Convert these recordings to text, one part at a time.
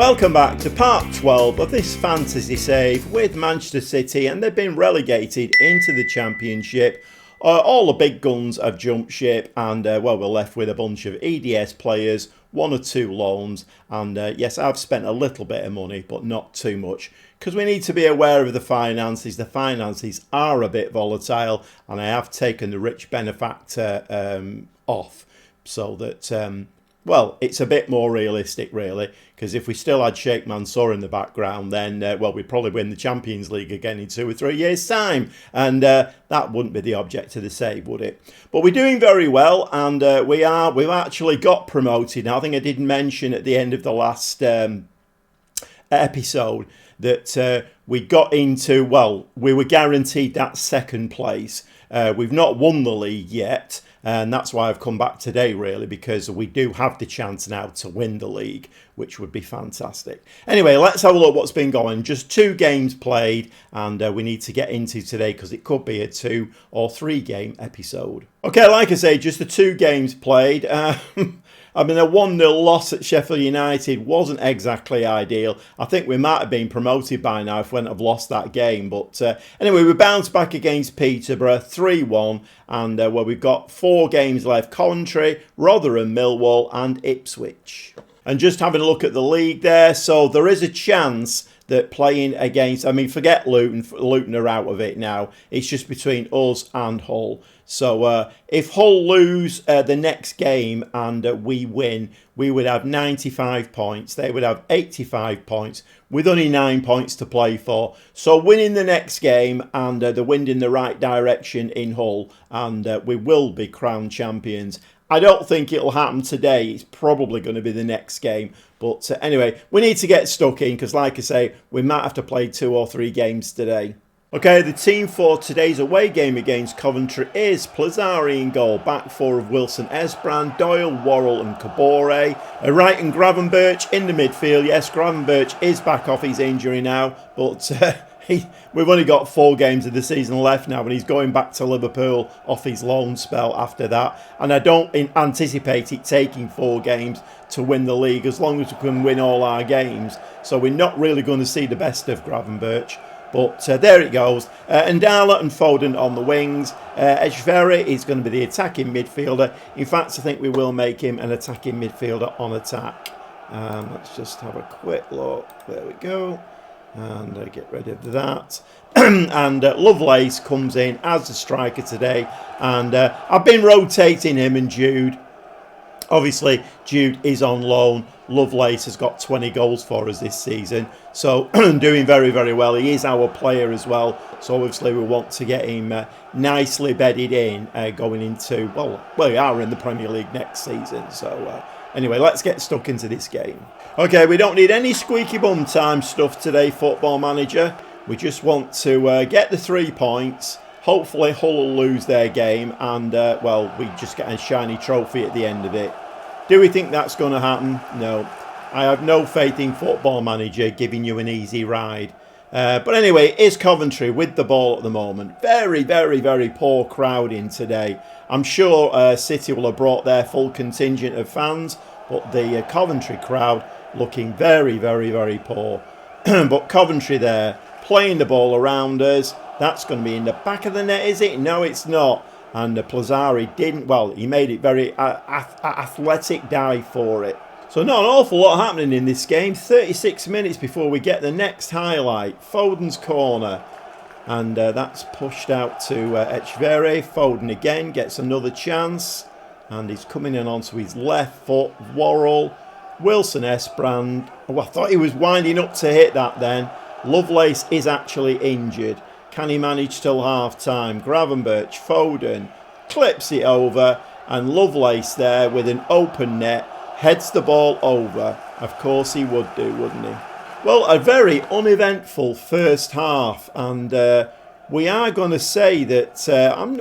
Welcome back to part 12 of this fantasy save with Manchester City, and they've been relegated into the Championship. All the big guns have jumped ship, and well, we're left with a bunch of EDS players, one or two loans, and yes, I've spent a little bit of money, but not too much, because we need to be aware of the finances. The finances are a bit volatile, and I have taken the rich benefactor off, so that well, it's a bit more realistic, really, because if we still had Sheikh Mansour in the background, then, well, we'd probably win the Champions League again in 2 or 3 years' time, and that wouldn't be the object of the save, would it? But we're doing very well, and we've actually got promoted. Now, I think I did mention at the end of the last episode that we got into, well, we were guaranteed that second place. We've not won the league yet, and that's why I've come back today, really, because we do have the chance now to win the league, which would be fantastic. Anyway, let's have a look what's been going. Just 2 games played, and we need to get into today because it could be a 2 or 3 game episode. Okay, like I say, just the 2 games played. I mean, a 1-0 loss at Sheffield United wasn't exactly ideal. I think we might have been promoted by now if we hadn't have lost that game. But anyway, we bounced back against Peterborough 3-1. And well, we've got 4 games left. Coventry, Rotherham, Millwall and Ipswich. And just having a look at the league there. So there is a chance that playing against, I mean, forget Luton. Luton are out of it now. It's just between us and Hull. So if Hull lose the next game and we win, we would have 95 points. They would have 85 points with only 9 points to play for. So winning the next game and the wind in the right direction in Hull, and we will be crowned champions. I don't think it'll happen today. It's probably going to be the next game. But anyway, we need to get stuck in because, like I say, we might have to play 2 or 3 games today. Okay, the team for today's away game against Coventry is Plazzari in goal, back 4 of Wilson, Esbrand, Doyle, Worrell and Kabore. Wright and Gravenberch in the midfield. Yes, Gravenberch is back off his injury now, but we've only got 4 games of the season left now, and he's going back to Liverpool off his loan spell after that. And I don't anticipate it taking 4 games to win the league, as long as we can win all our games. So we're not really going to see the best of Gravenberch. But there it goes. Ndala and Foden on the wings. Eshveri is going to be the attacking midfielder. In fact, I think we will make him an attacking midfielder on attack. Let's just have a quick look. There we go. And get rid of that. And Lovelace comes in as the striker today. And I've been rotating him and Jude. Obviously, Jude is on loan. Lovelace has got 20 goals for us this season. So, doing very, very well. He is our player as well. So, obviously, we want to get him nicely bedded in going into, well, we are in the Premier League next season. So, anyway, let's get stuck into this game. Okay, we don't need any squeaky bum time stuff today, Football Manager. We just want to get the 3 points. Hopefully Hull will lose their game and, well, we just get a shiny trophy at the end of it. Do we think that's going to happen? No. I have no faith in Football Manager giving you an easy ride. But anyway, it's Coventry with the ball at the moment. Very, very, very poor crowd in today. I'm sure City will have brought their full contingent of fans, but the Coventry crowd looking very, very, very poor. But Coventry there, playing the ball around us. That's going to be in the back of the net, is it? No, it's not. And Plazzari didn't, well, he made it very athletic dive for it. So not an awful lot happening in this game. 36 minutes before we get the next highlight. Foden's corner. And that's pushed out to Echvere. Foden again gets another chance. And he's coming in onto his left foot. Worrell. Wilson Esbrand. Oh, I thought he was winding up to hit that then. Lovelace is actually injured. Can he manage till half-time? Gravenberch, Foden, clips it over, and Lovelace there with an open net, heads the ball over. Of course he would do, wouldn't he? Well, a very uneventful first half, and we are going to say that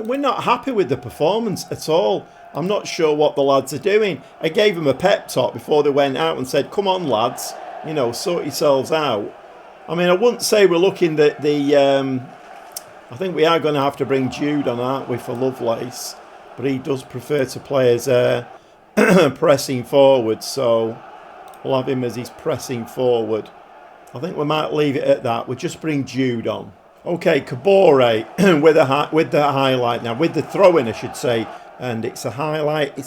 we're not happy with the performance at all. I'm not sure what the lads are doing. I gave them a pep talk before they went out and said, come on lads, you know, sort yourselves out. I mean, I wouldn't say we're looking at I think we are going to have to bring Jude on, aren't we, for Lovelace. But he does prefer to play as pressing forward. So We'll have him as he's pressing forward. I think we might leave it at that. We'll just bring Jude on. Okay, Kabore with the highlight now, with the throw-in, I should say. And it's a highlight.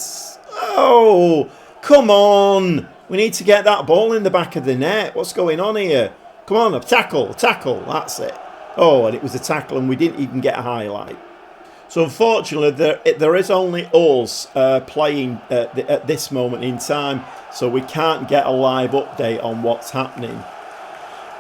Oh, come on. We need to get that ball in the back of the net. What's going on here? Come on, a tackle. That's it. Oh, and it was a tackle and we didn't even get a highlight. So unfortunately, there is only us playing at this moment in time. So we can't get a live update on what's happening.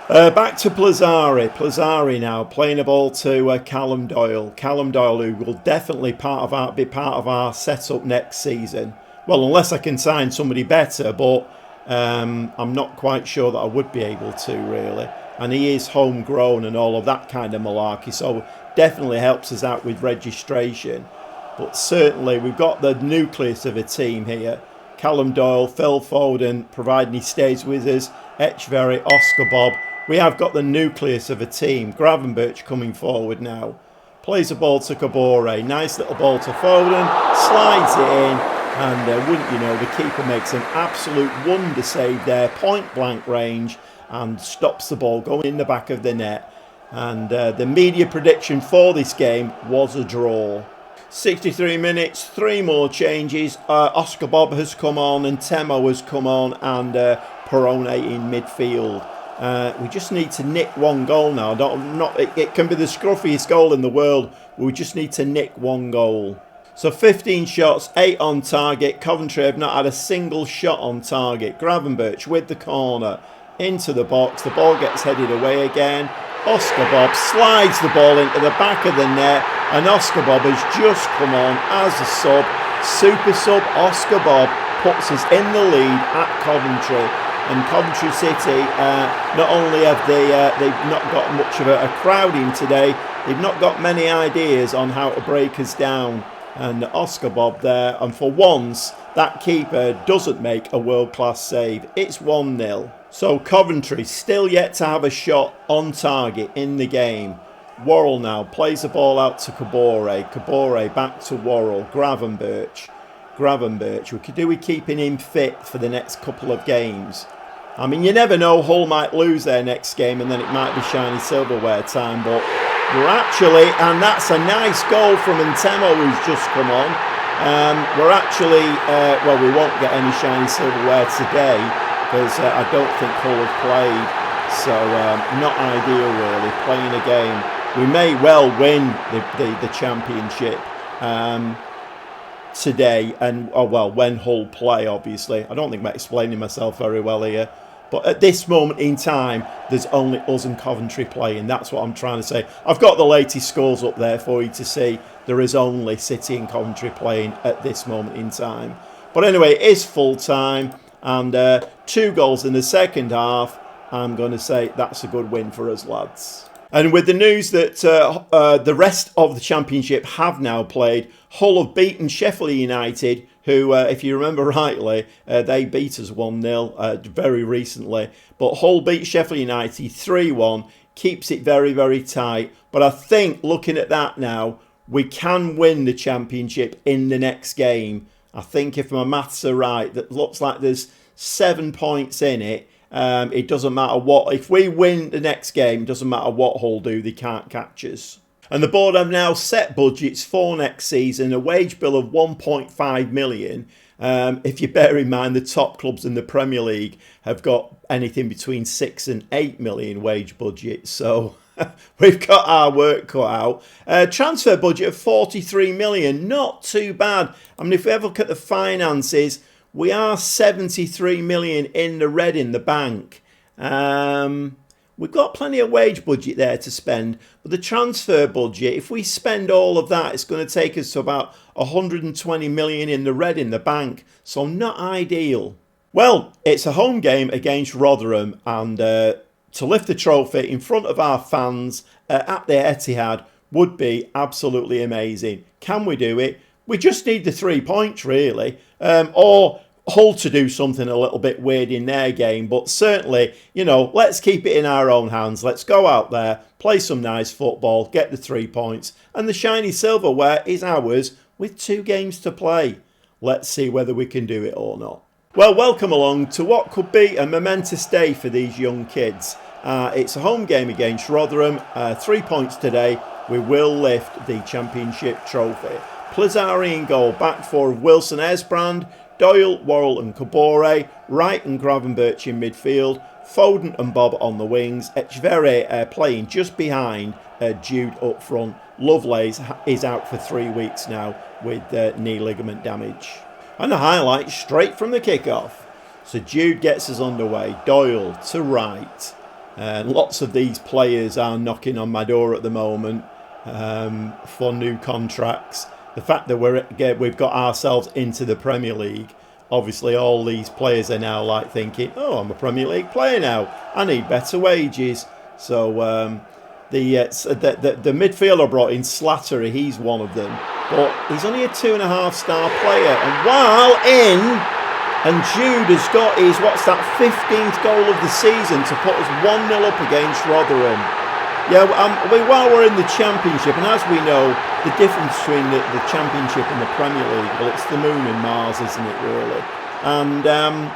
Back to Plazzari. Plazzari now playing a ball to Callum Doyle. Callum Doyle, who will definitely be part of our setup next season. Well, unless I can sign somebody better, but I'm not quite sure that I would be able to really. And he is homegrown and all of that kind of malarkey, so definitely helps us out with registration. But certainly we've got the nucleus of a team here. Callum Doyle, Phil Foden, providing he stays with us, Etcheverry, Oscar Bob. We have got the nucleus of a team. Gravenberch coming forward now. Plays a ball to Kabore. Nice little ball to Foden. Slides it in. And wouldn't you know, the keeper makes an absolute wonder save there. Point blank range. And stops the ball going in the back of the net. And the media prediction for this game was a draw. 63 minutes, 3 more changes. Oscar Bob has come on and Temo has come on. And Perone in midfield. We just need to nick 1 goal now. It can be the scruffiest goal in the world. We just need to nick 1 goal. So 15 shots, 8 on target. Coventry have not had a single shot on target. Gravenberch with the corner into the box. The ball gets headed away again. Oscar Bob slides the ball into the back of the net. And Oscar Bob has just come on as a sub. Super sub Oscar Bob puts us in the lead at Coventry. And Coventry City, not only have they've not got much of a crowd in today, they've not got many ideas on how to break us down. And Oscar Bob there, and for once, that keeper doesn't make a world-class save. It's 1-0. So Coventry still yet to have a shot on target in the game. Worrell now plays the ball out to Kabore. Kabore back to Worrell. Gravenberch. We keeping him fit for the next couple of games? I mean, you never know, Hull might lose their next game and then it might be shiny silverware time, but we're actually, and that's a nice goal from Ntemo who's just come on. We're actually, well, we won't get any shiny silverware today because I don't think Hull have played, so not ideal really, playing a game. We may well win the championship today, and when Hull play, obviously. I don't think I'm explaining myself very well here. But at this moment in time, there's only us and Coventry playing. That's what I'm trying to say. I've got the latest scores up there for you to see. There is only City and Coventry playing at this moment in time. But anyway, it is full time. And 2 goals in the second half. I'm going to say that's a good win for us, lads. And with the news that the rest of the championship have now played, Hull have beaten Sheffield United, who, if you remember rightly, they beat us 1-0 very recently. But Hull beat Sheffield United 3-1, keeps it very, very tight. But I think, looking at that now, we can win the championship in the next game. I think if my maths are right, that looks like there's 7 points in it. It doesn't matter what, if we win the next game, doesn't matter what Hull do, they can't catch us. And the board have now set budgets for next season, a wage bill of 1.5 million. If you bear in mind the top clubs in the Premier League have got anything between 6 and 8 million wage budgets. So we've got our work cut out. Transfer budget of 43 million, not too bad. I mean, if we ever look at the finances, we are 73 million in the red in the bank. We've got plenty of wage budget there to spend, but the transfer budget, if we spend all of that, it's going to take us to about 120 million in the red in the bank. So not ideal. Well, it's a home game against Rotherham, and to lift the trophy in front of our fans at the Etihad would be absolutely amazing. Can we do it? We just need the 3 points, really, or Hull to do something a little bit weird in their game. But certainly, you know, let's keep it in our own hands. Let's go out there, play some nice football, get the 3 points, and the shiny silverware is ours with 2 games to play. Let's see whether we can do it or not. Well, welcome along to what could be a momentous day for these young kids. It's a home game against Rotherham. 3 points today. We will lift the championship trophy. Plazzari in goal, back four of Wilson, Esbrand, Doyle, Worrell and Kabore, Wright and Gravenberch in midfield, Foden and Bob on the wings, Etcheverry playing just behind Jude up front. Lovelace is out for 3 weeks now with knee ligament damage. And the highlight straight from the kickoff. So Jude gets us underway, Doyle to Wright. Lots of these players are knocking on my door at the moment for new contracts. The fact that we've got ourselves into the Premier League, obviously all these players are now like thinking, oh, I'm a Premier League player now, I need better wages. So the midfielder brought in, Slattery, he's one of them, but he's only a 2.5-star player. And while in, and Jude has got his, 15th goal of the season to put us 1-0 up against Rotherham. Yeah, while we're in the Championship, and as we know, the difference between the Championship and the Premier League, well, it's the moon and Mars, isn't it, really? And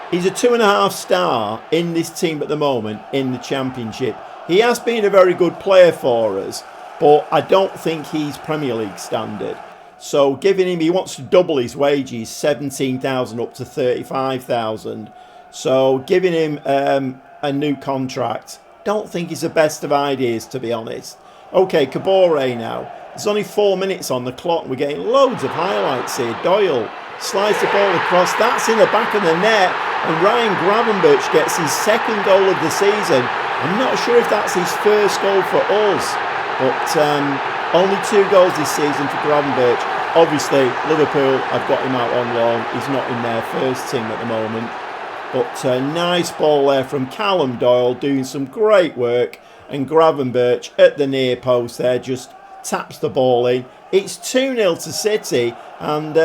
he's a 2.5-star in this team at the moment in the Championship. He has been a very good player for us, but I don't think he's Premier League standard. So giving him, he wants to double his wages, 17,000 up to 35,000. So giving him a new contract, don't think is the best of ideas, to be honest. Okay, Kabore now. There's only 4 minutes on the clock. We're getting loads of highlights here. Doyle slides the ball across. That's in the back of the net. And Ryan Gravenberch gets his second goal of the season. I'm not sure if that's his first goal for us. But only 2 goals this season for Gravenberch. Obviously, Liverpool have got him out on loan. He's not in their first team at the moment. But a nice ball there from Callum Doyle, doing some great work. And Gravenberch at the near post there just taps the ball in. It's 2-0 to City. And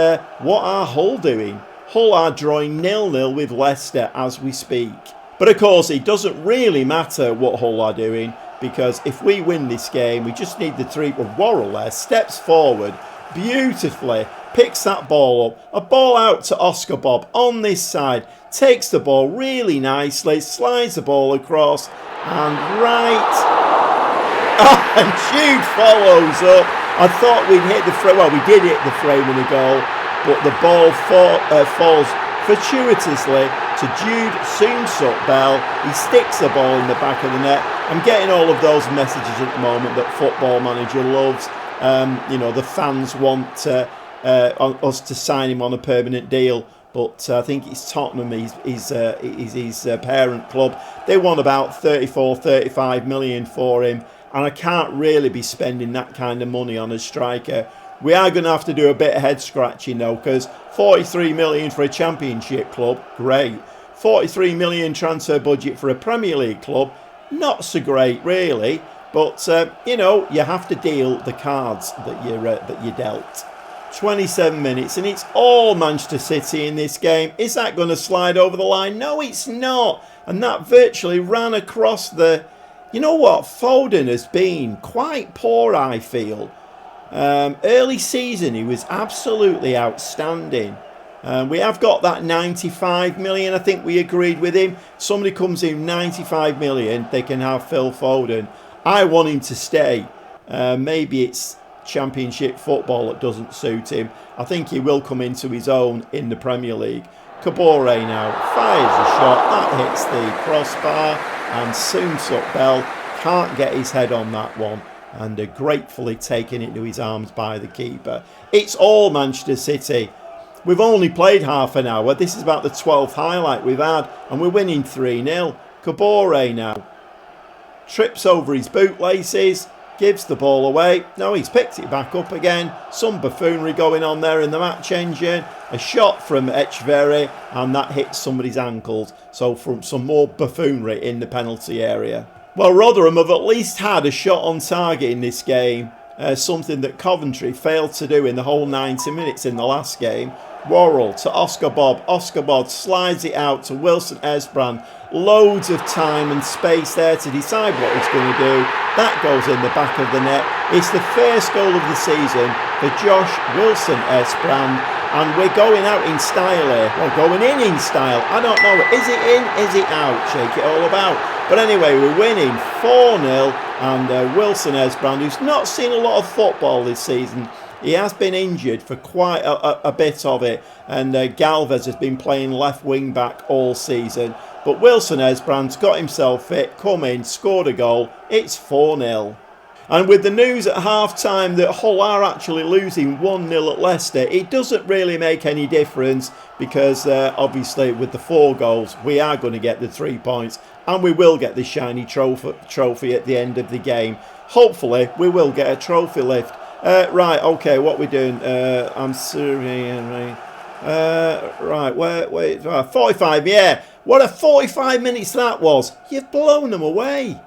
what are Hull doing? Hull are drawing 0-0 with Leicester as we speak. But of course, it doesn't really matter what Hull are doing, because if we win this game, we just need the 3. Worrell there steps forward beautifully, picks that ball up, a ball out to Oscar Bob on this side, takes the ball really nicely, slides the ball across, and right, and Jude follows up. I thought we'd hit the frame, well, we did hit the frame in the goal, but the ball falls fortuitously to Jude Soon-Sut-Bell. He sticks the ball in the back of the net. I'm getting all of those messages at the moment that Football Manager loves. The fans want us to sign him on a permanent deal, but I think it's Tottenham, his parent club. They want about 35 million for him, and I can't really be spending that kind of money on a striker. We are going to have to do a bit of head scratching though, because 43 million for a Championship club, great. 43 million transfer budget for a Premier League club, not so great really. But you have to deal the cards that you're dealt. 27 minutes, and it's all Manchester City in this game. Is that going to slide over the line? No, it's not. And that virtually ran across the. You know what? Foden has been quite poor, I feel. Early season, he was absolutely outstanding. We have got that 95 million. I think we agreed with him. Somebody comes in 95 million, they can have Phil Foden. I want him to stay. Maybe it's Championship football that doesn't suit him. I think he will come into his own in the Premier League. Kabore now fires a shot. That hits the crossbar. And Soon-Sut-Bell can't get his head on that one. And gratefully taken into his arms by the keeper. It's all Manchester City. We've only played half an hour. This is about the 12th highlight we've had. And we're winning 3-0. Kabore now trips over his bootlaces, gives the ball away. No, he's picked it back up again. Some buffoonery going on there in the match engine. A shot from Etcheverry, and that hits somebody's ankles. So from some more buffoonery in the penalty area. Well, Rotherham have at least had a shot on target in this game. Something that Coventry failed to do in the whole 90 minutes in the last game. Worrell to Oscar Bob. Oscar Bob slides it out to Wilson Esbrand. Loads of time and space there to decide what he's going to do. That goes in the back of the net. It's the first goal of the season for Josh Wilson Esbrand. And we're going out in style here. Well, going in style. I don't know. Is it in? Is it out? Shake it all about. But anyway, we're winning 4-0. And Wilson Esbrand, who's not seen a lot of football this season, he has been injured for quite a bit of it. And Galvez has been playing left wing back all season. But Wilson Esbrand's got himself fit, come in, scored a goal. It's 4-0. And with the news at half-time that Hull are actually losing 1-0 at Leicester, it doesn't really make any difference because obviously with the 4 goals, we are going to get the 3 points and we will get the shiny trophy at the end of the game. Hopefully, we will get a trophy lift. Right, okay, what we're doing? I'm sorry. Right, wait, 45, yeah. What a 45 minutes that was. You've blown them away.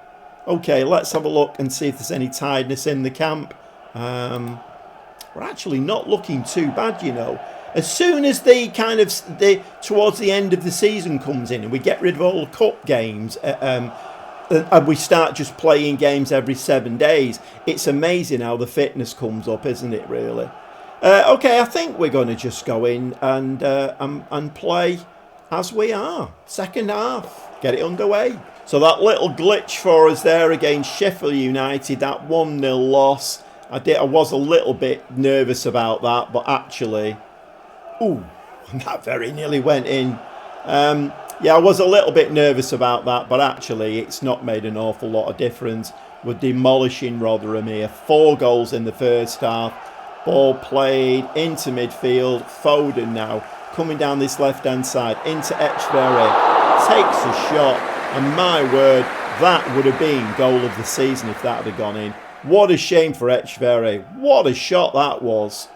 Okay, let's have a look and see if there's any tiredness in the camp. We're actually not looking too bad, you know. As soon as towards the end of the season comes in and we get rid of all the cup games and we start just playing games every 7 days, it's amazing how the fitness comes up, isn't it, really? Okay, I think we're going to just go in and play as we are. Second half, get it underway. So that little glitch for us there against Sheffield United, that 1-0 loss. I was a little bit nervous about that, but actually, that very nearly went in. Yeah, I was a little bit nervous about that, but actually it's not made an awful lot of difference. We're demolishing Rotherham here. 4 goals in the first half. Ball played into midfield. Foden now coming down this left-hand side into Etcheverry. Takes a shot. And my word, that would have been goal of the season if that had gone in. What a shame for Etcheverry. What a shot that was.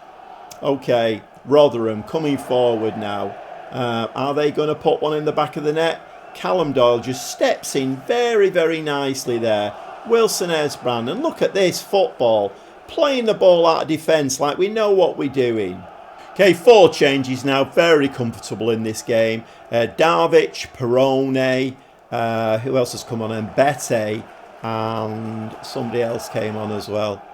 Okay, Rotherham coming forward now. Are they going to put one in the back of the net? Callum Doyle just steps in very, very nicely there. Wilson Esbrand, and look at this football. Playing the ball out of defence like we know what we're doing. Okay, 4 changes now. Very comfortable in this game. Darvic, Perone, who else has come on? And Bete, and somebody else came on as well.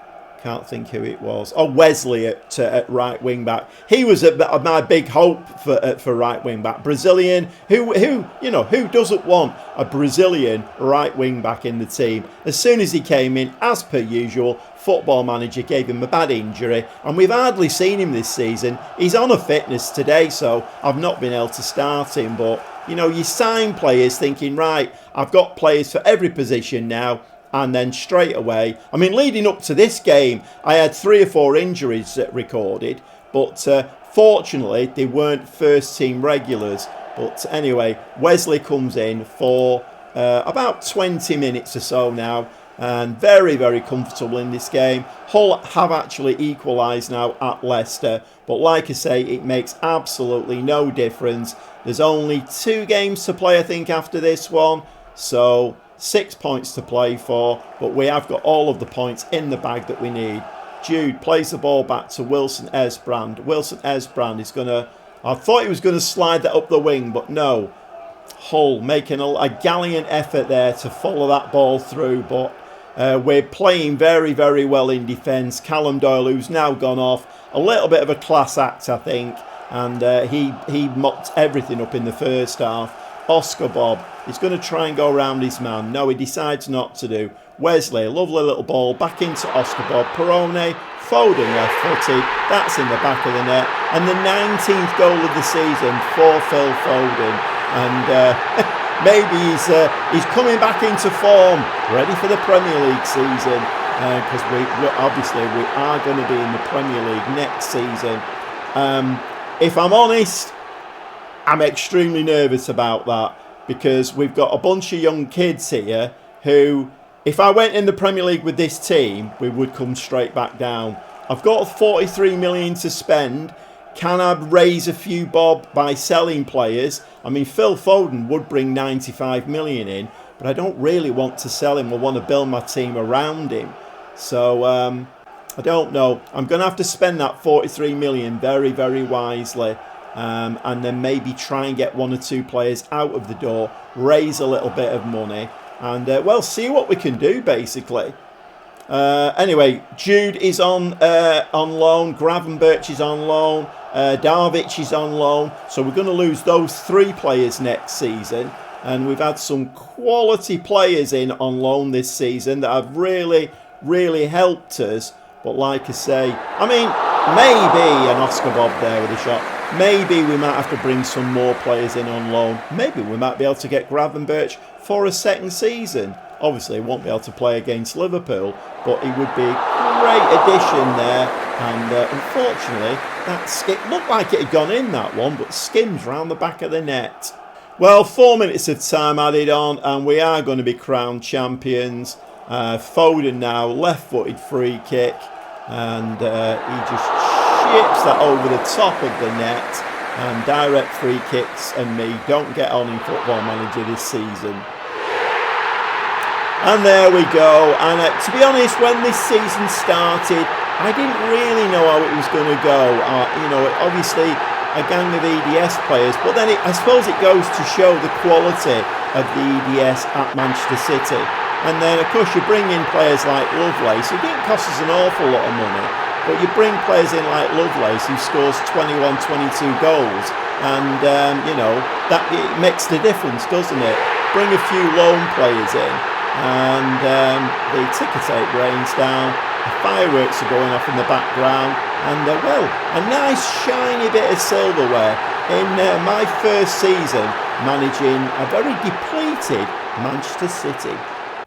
Can't think who it was. Oh, Wesley at right wing back. He was my big hope for right wing back. Brazilian. Who doesn't want a Brazilian right wing back in the team? As soon as he came in, as per usual, Football Manager gave him a bad injury, and we've hardly seen him this season. He's on a fitness today, so I've not been able to start him. But you sign players thinking, right, I've got players for every position now. And then straight away, I mean, leading up to this game, I had 3 or 4 injuries recorded. But fortunately, they weren't first team regulars. But anyway, Wesley comes in for about 20 minutes or so now. And very, very comfortable in this game. Hull have actually equalised now at Leicester. But like I say, it makes absolutely no difference. There's only 2 games to play, I think, after this one. So 6 points to play for, but we have got all of the points in the bag that we need. Jude plays the ball back to Wilson Esbrand. Wilson Esbrand is going to... I thought he was going to slide that up the wing, but no. Hull making a gallant effort there to follow that ball through, but we're playing very, very well in defence. Callum Doyle, who's now gone off, a little bit of a class act, I think, and he mopped everything up in the first half. Oscar Bob is going to try and go around his man. No, he decides not to do. Wesley, a lovely little ball back into Oscar Bob. Perone, Foden left-footed. That's in the back of the net. And the 19th goal of the season for Phil Foden. And maybe he's coming back into form, ready for the Premier League season. Because we are going to be in the Premier League next season. If I'm honest, I'm extremely nervous about that because we've got a bunch of young kids here who, if I went in the Premier League with this team, we would come straight back down. I've got 43 million to spend. Can I raise a few bob by selling players? I mean, Phil Foden would bring 95 million in, but I don't really want to sell him. I want to build my team around him. So, I don't know. I'm going to have to spend that 43 million very, very wisely. And then maybe try and get 1 or 2 players out of the door, raise a little bit of money, and see what we can do basically. Anyway, Jude is on loan, Gravenberch is on loan, Darvic is on loan. So we're going to lose those 3 players next season. And we've had some quality players in on loan this season that have really, really helped us. But like I say, I mean, maybe an Oscar Bob there with a shot. Maybe we might have to bring some more players in on loan. Maybe we might be able to get Gravenberch for a second season. Obviously, he won't be able to play against Liverpool, but he would be a great addition there. And unfortunately, that skip looked like it had gone in, that one, but skims round the back of the net. Well, 4 minutes of time added on, and we are going to be crowned champions. Foden now, left-footed free kick, and he just chips that over the top of the net. And direct free kicks and me don't get on in Football Manager this season. And there we go. And to be honest, when this season started, I didn't really know how it was going to go. Obviously a gang of EDS players, but then I suppose it goes to show the quality of the EDS at Manchester City. And then, of course, you bring in players like Lovelace, who didn't cost us an awful lot of money, but you bring players in like Lovelace, who scores 21, 22 goals, and, that it makes the difference, doesn't it? Bring a few loan players in, and the ticker tape rains down, the fireworks are going off in the background, and, a nice shiny bit of silverware in my first season managing a very depleted Manchester City.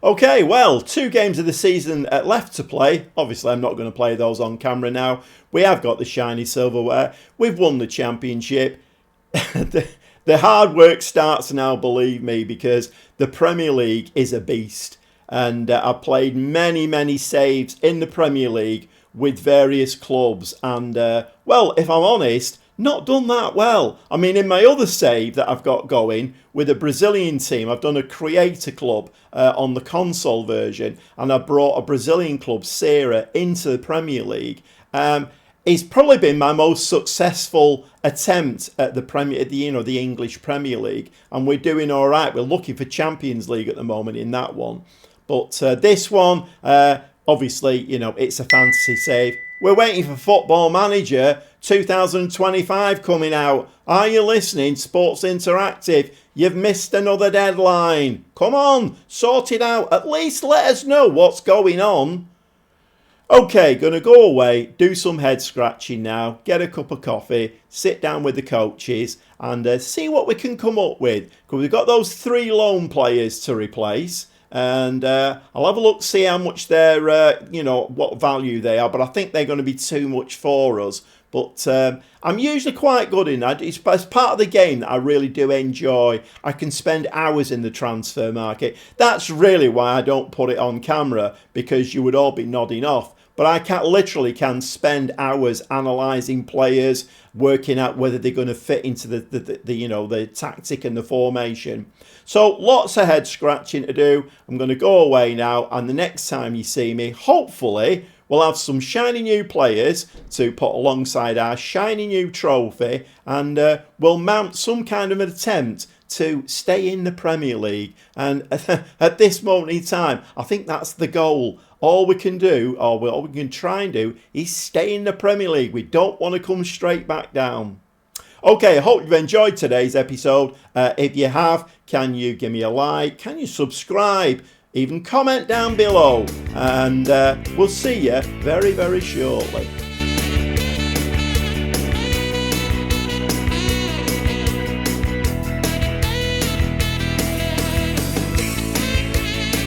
Okay, well, 2 games of the season left to play. Obviously, I'm not going to play those on camera now. We have got the shiny silverware. We've won the championship. The hard work starts now, believe me, because the Premier League is a beast. And I've played many, many saves in the Premier League with various clubs. And, if I'm honest, not done that well. I mean, in my other save that I've got going with a Brazilian team, I've done a creator club on the console version, and I brought a Brazilian club, Serra, into the Premier League. It's probably been my most successful attempt at the English Premier League, and we're doing all right. We're looking for Champions League at the moment in that one, but this one, obviously, it's a fantasy save. We're waiting for Football Manager 2025 coming out. Are you listening, Sports Interactive? You've missed another deadline. Come on, sort it out. At least let us know what's going on. Okay, going to go away, do some head scratching now, get a cup of coffee, sit down with the coaches and see what we can come up with. Because we've got those 3 loan players to replace. And I'll have a look, see how much they're, what value they are. But I think they're going to be too much for us. But I'm usually quite good in that. It's part of the game that I really do enjoy. I can spend hours in the transfer market. That's really why I don't put it on camera, because you would all be nodding off. But I literally can spend hours analysing players, working out whether they're going to fit into the tactic and the formation. So lots of head scratching to do. I'm going to go away now, and the next time you see me, hopefully, we'll have some shiny new players to put alongside our shiny new trophy, and we'll mount some kind of an attempt to stay in the Premier League. And at this moment in time, I think that's the goal. All we can do, or all we can try and do, is stay in the Premier League. We don't want to come straight back down. Okay, I hope you've enjoyed today's episode. If you have, can you give me a like? Can you subscribe? Even comment down below. And we'll see you very, very shortly.